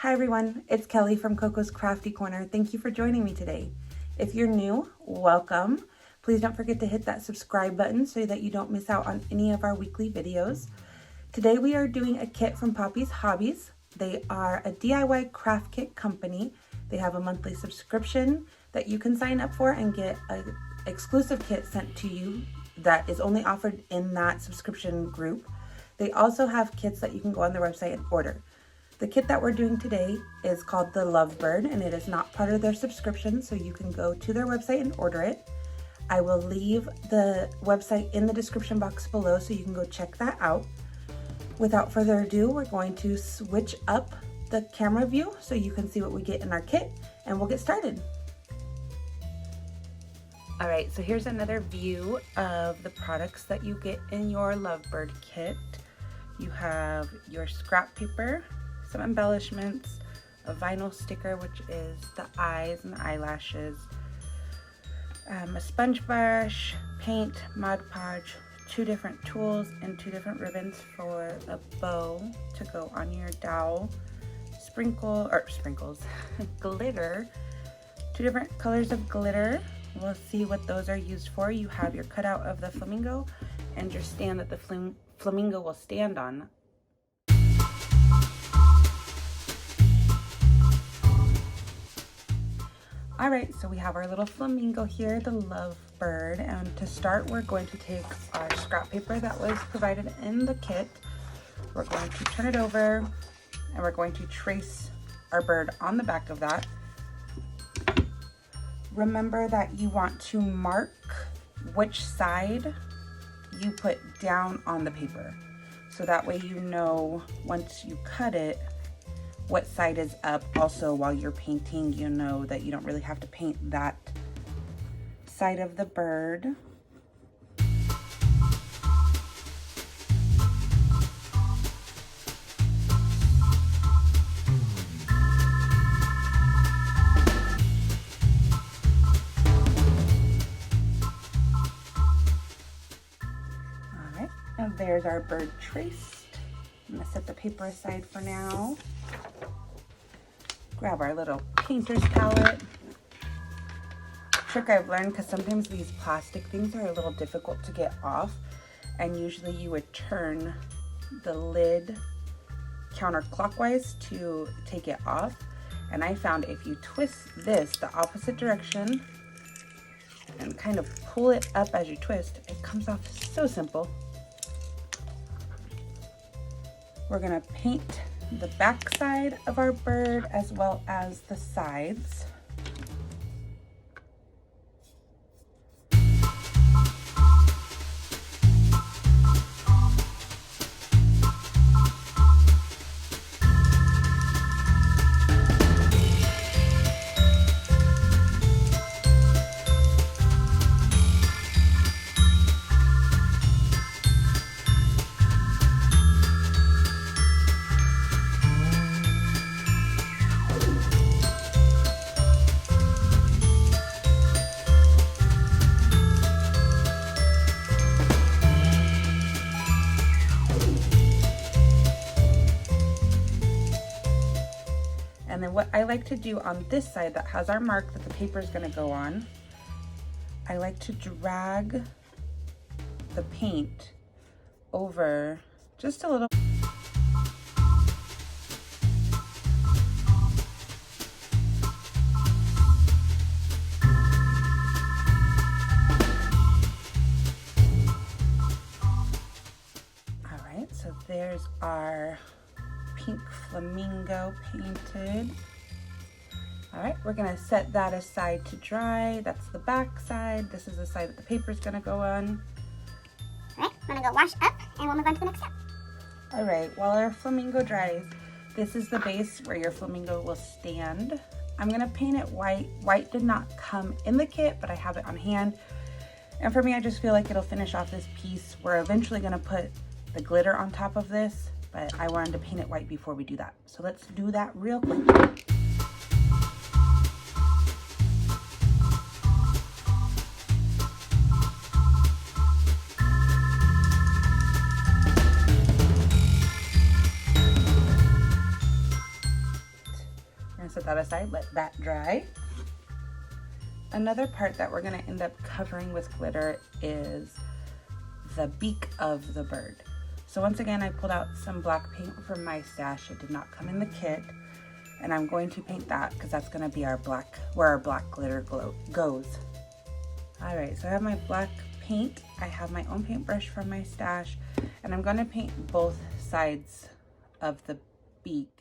Hi everyone, it's Kelly from Coco's Crafty Corner. Thank you for joining me today. If you're new, welcome. Please don't forget to hit that subscribe button so that you don't miss out on any of our weekly videos. Today we are doing a kit from Poppy's Hobbies. They are a DIY craft kit company. They have a monthly subscription that you can sign up for and get an exclusive kit sent to you that is only offered in that subscription group. They also have kits that you can go on their website and order. The kit that we're doing today is called the Lovebird, and it is not part of their subscription, so you can go to their website and order it. I will leave the website in the description box below so you can go check that out. Without further ado, we're going to switch up the camera view so you can see what we get in our kit, and we'll get started. All right, so here's another view of the products that you get in your Lovebird kit. You have your scrap paper, some embellishments, a vinyl sticker, which is the eyes and the eyelashes, a sponge brush, paint, Mod Podge, 2 different tools, and 2 different ribbons for a bow to go on your dowel, sprinkles, glitter, 2 different colors of glitter. We'll see what those are used for. You have your cutout of the flamingo and your stand that the flamingo will stand on. All right, so we have our little flamingo here, the Lovebird, and to start, we're going to take our scrap paper that was provided in the kit. We're going to turn it over, and we're going to trace our bird on the back of that. Remember that you want to mark which side you put down on the paper, so that way you know once you cut it what side is up. Also, while you're painting, you know that you don't really have to paint that side of the bird. All right, and there's our bird traced. I'm gonna set the paper aside for now. Grab our little painter's palette. Trick I've learned, because sometimes these plastic things are a little difficult to get off, and usually you would turn the lid counterclockwise to take it off. And I found if you twist this the opposite direction and kind of pull it up as you twist, it comes off so simple. We're gonna paint the back side of our bird as well as the sides. And then what I like to do on this side that has our mark that the paper is going to go on, I like to drag the paint over just a little. All right, so there's our pink flamingo painted. All right, we're gonna set that aside to dry. That's the back side. This is the side that the paper is gonna go on. All right, I'm gonna go wash up and we'll move on to the next step. All right, while our flamingo dries, this is the base where your flamingo will stand. I'm gonna paint it white. White did not come in the kit, but I have it on hand. And for me, I just feel like it'll finish off this piece. We're eventually gonna put the glitter on top of this, but I wanted to paint it white before we do that. So let's do that real quick. set that aside, let that dry. Another part that we're gonna end up covering with glitter is the beak of the bird. So once again, I pulled out some black paint from my stash. It did not come in the kit. And I'm going to paint that because that's gonna be our black, where our black glitter goes. All right, so I have my black paint. I have my own paintbrush from my stash, and I'm gonna paint both sides of the beak.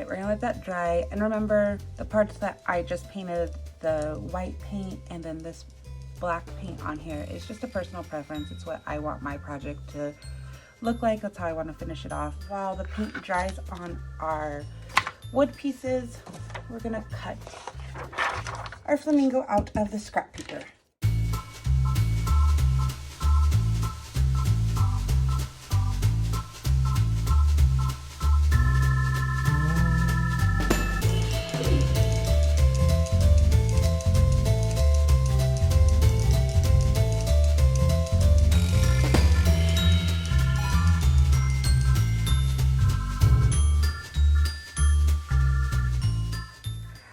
We're gonna let that dry, and remember the parts that I just painted, the white paint and then this black paint on here, is just a personal preference. It's what I want my project to look like. That's how I want to finish it off. While the paint dries on our wood pieces, we're gonna cut our flamingo out of the scrap paper.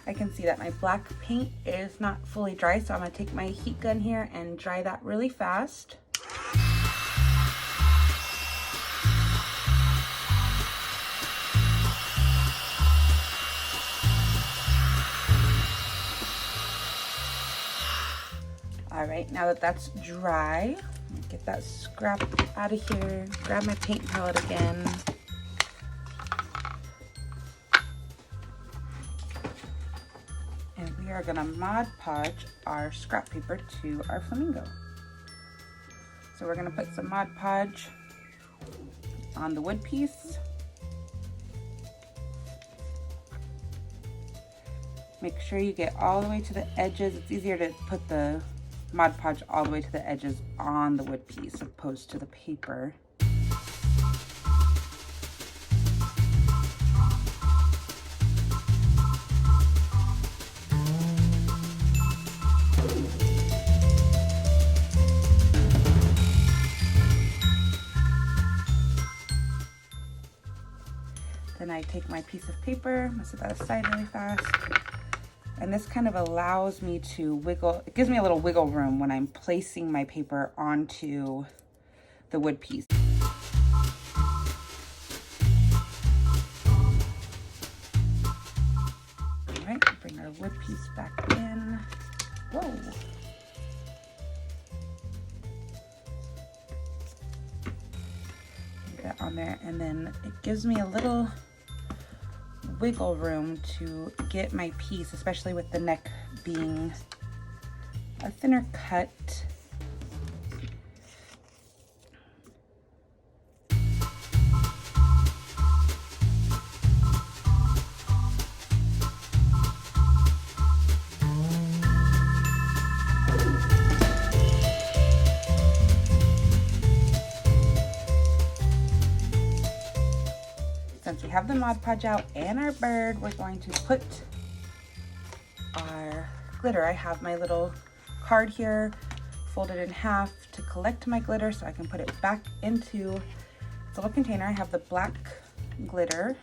I can see that my black paint is not fully dry, so I'm gonna take my heat gun here and dry that really fast. All right, now that that's dry, get that scrap out of here, grab my paint palette again. And we are gonna Mod Podge our scrap paper to our flamingo. So we're gonna put some Mod Podge on the wood piece. Make sure you get all the way to the edges. It's easier to put the Mod Podge all the way to the edges on the wood piece opposed to the paper. Then I take my piece of paper, I'm gonna set that aside really fast. And this kind of allows me to wiggle, it gives me a little wiggle room when I'm placing my paper onto the wood piece. All right, bring our wood piece back in. Whoa. Get that on there, and then it gives me a little wiggle room to get my piece, especially with the neck being a thinner cut. Since we have the Mod Podge out and our bird, we're going to put our glitter. I have my little card here folded in half to collect my glitter so I can put it back into the little container. I have the black glitter.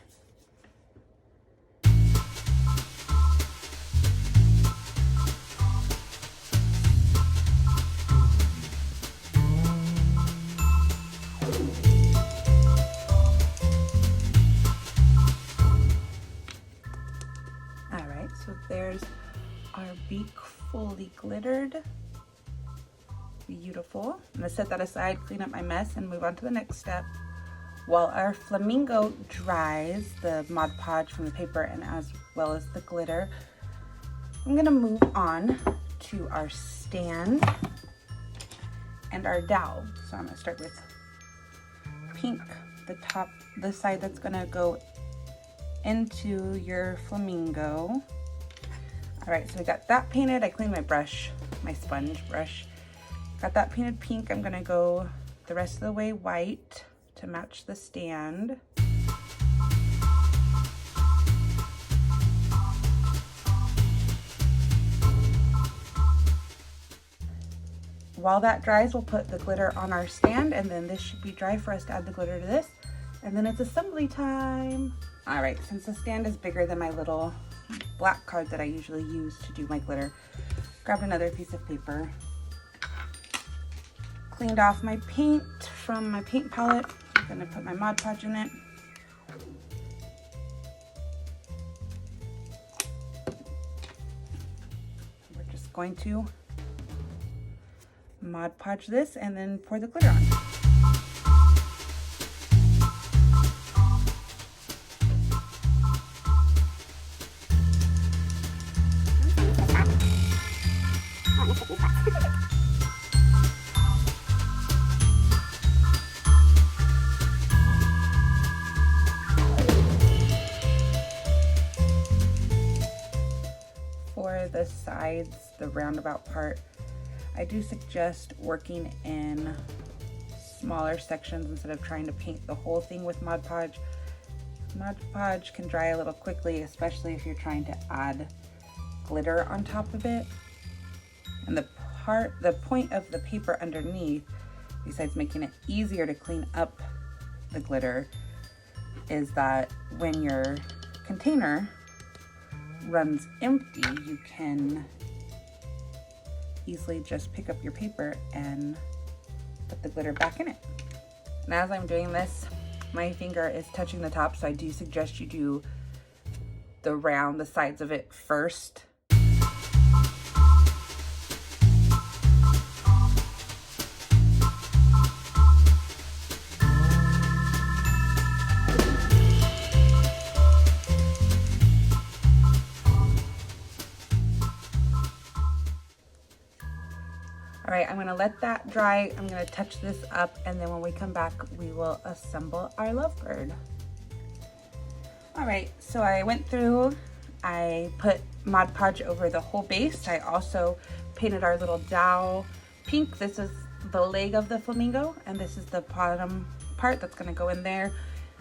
So there's our beak fully glittered. Beautiful. I'm gonna set that aside, clean up my mess, and move on to the next step. While our flamingo dries, the Mod Podge from the paper and as well as the glitter, I'm gonna move on to our stand and our dowel. So I'm gonna start with pink, the side that's gonna go into your flamingo. All right, so we got that painted. I cleaned my brush, my sponge brush. Got that painted pink. I'm gonna go the rest of the way white to match the stand. while that dries, we'll put the glitter on our stand, and then this should be dry for us to add the glitter to this. And then it's assembly time. All right, since the stand is bigger than my little black card that I usually use to do my glitter, grabbed another piece of paper, cleaned off my paint from my paint palette. I'm gonna put my Mod Podge in it. We're just going to Mod Podge this and then pour the glitter on. For the sides, the roundabout part, I do suggest working in smaller sections instead of trying to paint the whole thing with Mod Podge. Mod Podge can dry a little quickly, especially if you're trying to add glitter on top of it. And the point of the paper underneath, besides making it easier to clean up the glitter, is that when your container runs empty, you can easily just pick up your paper and put the glitter back in it. And as I'm doing this, my finger is touching the top, so I do suggest you do the sides of it first. All right, I'm gonna let that dry. I'm gonna touch this up, and then when we come back, we will assemble our lovebird. All right, so I went through, I put Mod Podge over the whole base. I also painted our little dowel pink. This is the leg of the flamingo, and this is the bottom part that's gonna go in there.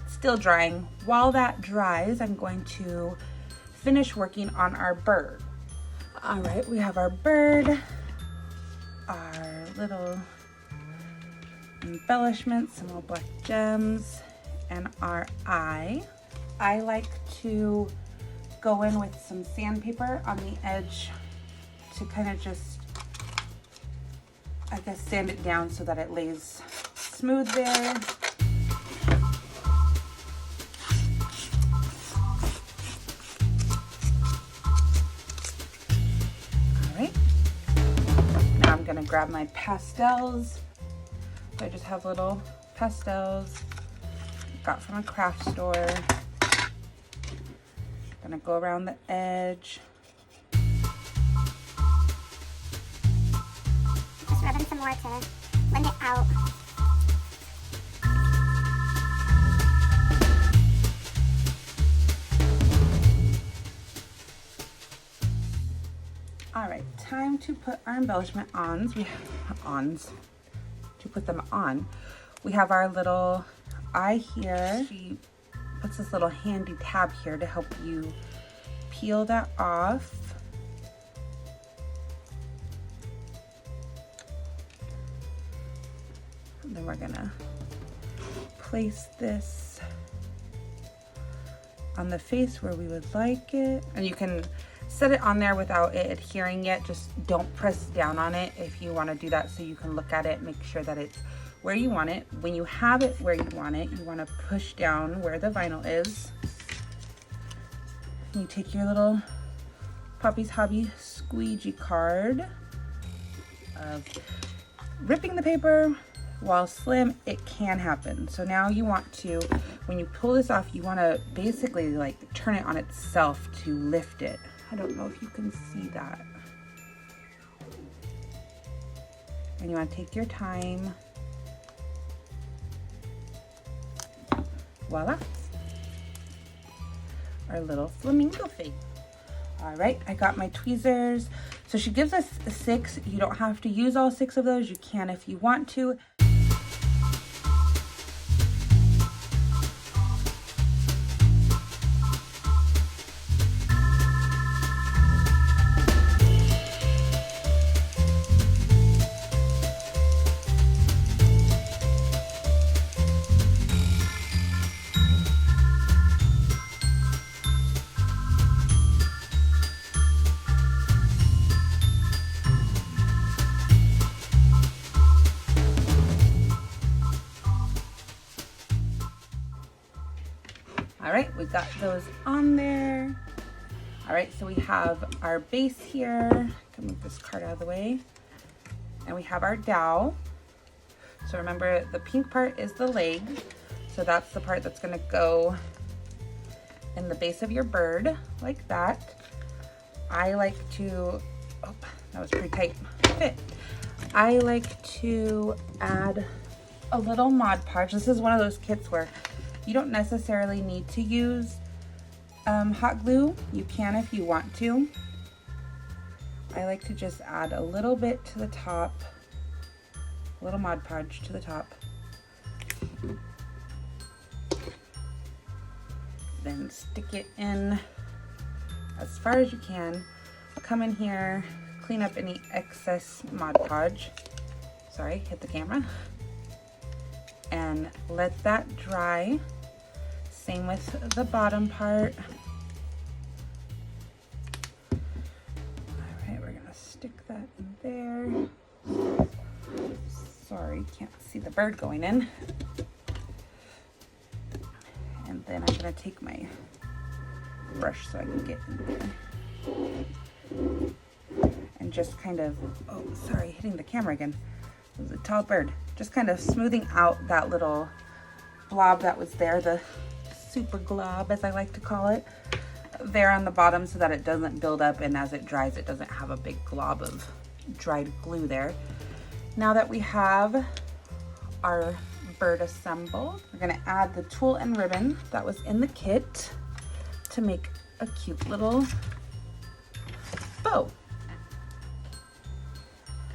Still drying. While that dries, I'm going to finish working on our bird. All right, we have our bird, our little embellishments, some little black gems, and our eye. I like to go in with some sandpaper on the edge to kind of just, I guess, sand it down so that it lays smooth there. I'm gonna grab my pastels. So I just have little pastels got from a craft store. Gonna go around the edge. Just rubbing some more to blend it out. All right, time to put our embellishment ons. To put them on. We have our little eye here. She puts this little handy tab here to help you peel that off. And then we're gonna place this on the face where we would like it. And you can set it on there without it adhering yet. Just don't press down on it if you want to do that, so you can look at it, make sure that it's where you want it. When you have it where you want it, you want to push down where the vinyl is. You take your little Poppy's Hobby squeegee card of ripping the paper. While slim, it can happen. So now you want to, when you pull this off, you want to basically like turn it on itself to lift it. I don't know if you can see that. And you want to take your time. Voila. Our little flamingo thing. All right, I got my tweezers. So she gives us 6. You don't have to use all 6 of those. You can if you want to. got those on there. All right, so we have our base here. I can move this card out of the way. And we have our dowel. So remember, the pink part is the leg. So that's the part that's gonna go in the base of your bird, like that. I like to, oh, that was pretty tight fit. I like to add a little Mod Podge. This is one of those kits where you don't necessarily need to use hot glue. You can if you want to. I like to just add a little bit to the top, a little Mod Podge to the top. Then stick it in as far as you can. Come in here, clean up any excess Mod Podge. Sorry, hit the camera. And let that dry. Same with the bottom part. All right, we're gonna stick that in there. Sorry, can't see the bird going in. And then I'm gonna take my brush so I can get in there. And just kind of, oh, sorry, hitting the camera again. It was a tall bird. Just kind of smoothing out that little blob that was there, the super glob, as I like to call it, there on the bottom so that it doesn't build up, and as it dries, it doesn't have a big glob of dried glue there. Now that we have our bird assembled, we're gonna add the tulle and ribbon that was in the kit to make a cute little bow.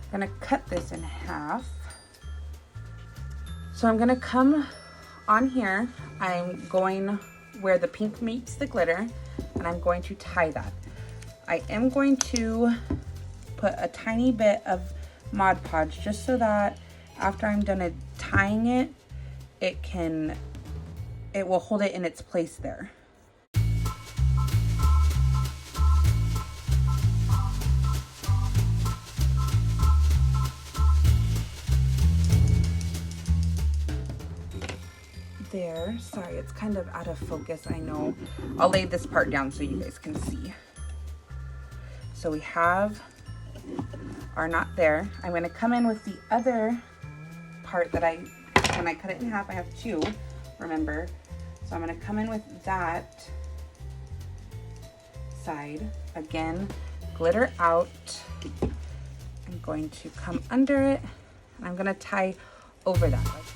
I'm gonna cut this in half. So I'm gonna come on here, I'm going where the pink meets the glitter, and I'm going to tie that. I am going to put a tiny bit of Mod Podge just so that after I'm done tying it, it will hold it in its place there. There, sorry, it's kind of out of focus, I know. I'll lay this part down so you guys can see. So we have our knot there. I'm gonna come in with the other part that when I cut it in half, I have two, remember. So I'm gonna come in with that side. Again, glitter out. I'm going to come under it, and I'm gonna tie over that like